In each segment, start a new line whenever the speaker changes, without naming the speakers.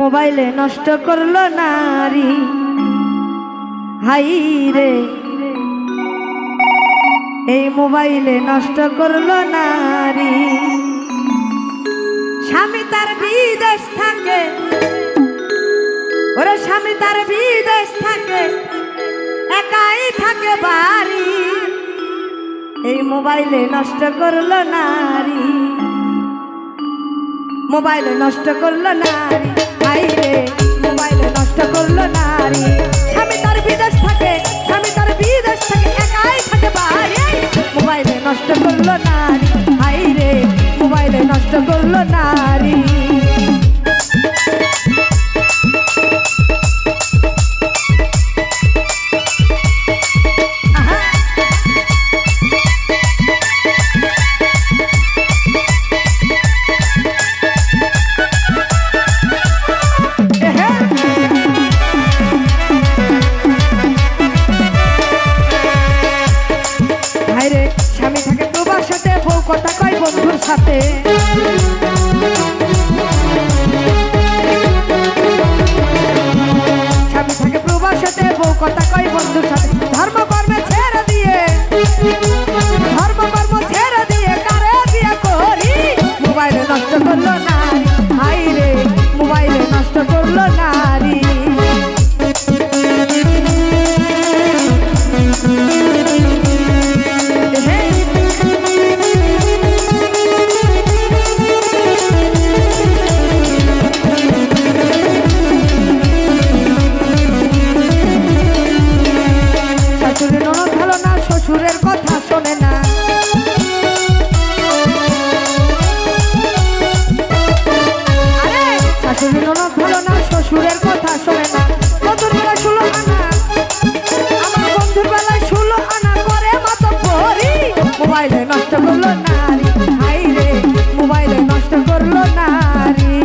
মোবাইলে নষ্ট করলো নারী, হাই রে এই মোবাইলে নষ্ট করলো নারী। স্বামী তার বিদেশ থাকে, ওরে স্বামী তার বিদেশ থাকে, একাই থাকে বাড়ি, এই মোবাইলে নষ্ট করলো নারী, মোবাইলে নষ্ট করলো নারী, হাই রে মোবাইলে নষ্ট করলো নারী। স্বামী তার বিদেশ থাকে, স্বামী তার বিদেশ থাকে, একাই থাকে বাড়ি, মোবাইলে নষ্ট করলো নারী, হাই রে মোবাইলে নষ্ট করলো নারী। স্বামী থাকে প্রবাসে, বউ কথা কয় বন্ধুর সাথে, স্বামী থাকে প্রবাসে, বউ কথা কয় বন্ধুর সাথে, ধর্ম কর্মে ছেড়ে দিয়ে, ধর্ম কর্ম ছেড়ে দিয়ে কারে বিয়ে করি, মোবাইলে নষ্ট করলো নারী, হাই রে মোবাইলে নষ্ট করলো নারী। শ্বশুরের কথা শোনে না, শাশুড়ি ননদ ভালো না, শ্বশুরের কথা শোনে না। বন্ধুর বেলায় 16 আনা, আমার বন্ধুর বেলায় 16 আনা করে মাতো পরি, মোবাইলে নষ্ট করলো নারী, হাই রে মোবাইলে নষ্ট করলো নারী।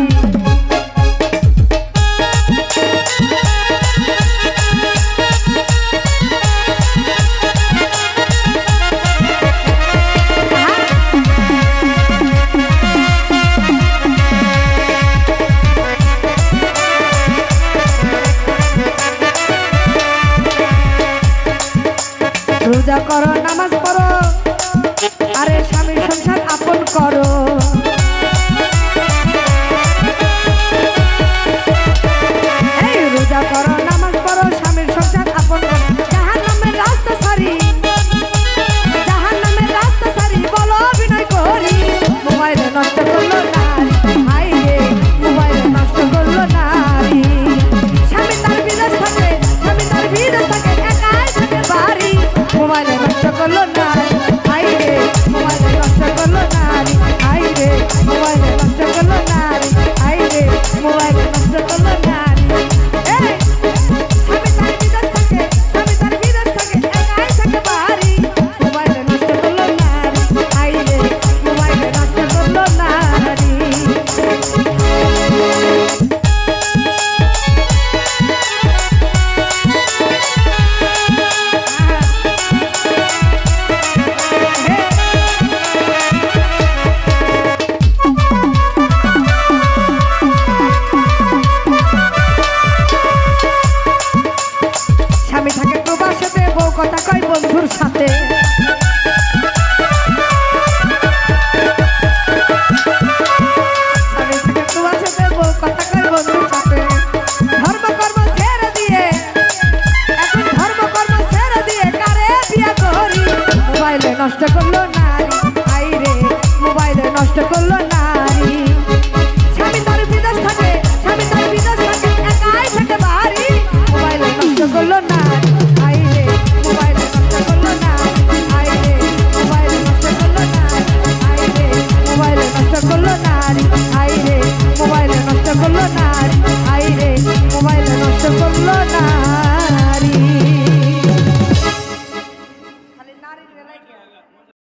রোজা করো, নামাজ পড়ো, আরে স্বামীর সংসার আপন করো, এই রোজা করো, নামাজ পড়ো, স্বামীর সংসার আপন করো, জাহান্নামের রাস্তা সারি, জাহান্নামের রাস্তা সারি, বলো অভিনয় করি, মোবাইলে নষ্ট করলো নারী, হাই রে মোবাইলে নষ্ট করলো নারী। স্বামী তার বিদেশ থাকে, স্বামী তার বিদেশ থাকে, একাই থাকে বাড়ি, মোবাইলে নষ্ট করলো নারী, হাই রে মোবাইলে নষ্ট করলো নারী, হাই রে মোবাইলে নষ্ট করলো নারী, হাই রে মোবাইলে নষ্ট করলো নারী। এই স্বামী তার বিদেশ থাকে, স্বামী তার বিদেশ থাকে, একাই থাকে বাড়ি, মোবাইলে নষ্ট করলো নারী, হাই রে মোবাইলে নষ্ট করলো নারী। স্বামী থাকে প্রবাসে, বউ কথা কয় বন্ধুর সাথে, স্বামী থাকে প্রবাসে, বউ কথা কয় বন্ধুর সাথে, ধর্ম কর্ম ছেড়ে দিয়ে, এখন ধর্ম কর্ম ছেড়ে দিয়ে কারে বিয়ে করি, মোবাইলে নষ্ট করলো নারী, হাই রে মোবাইলে নষ্ট করলো।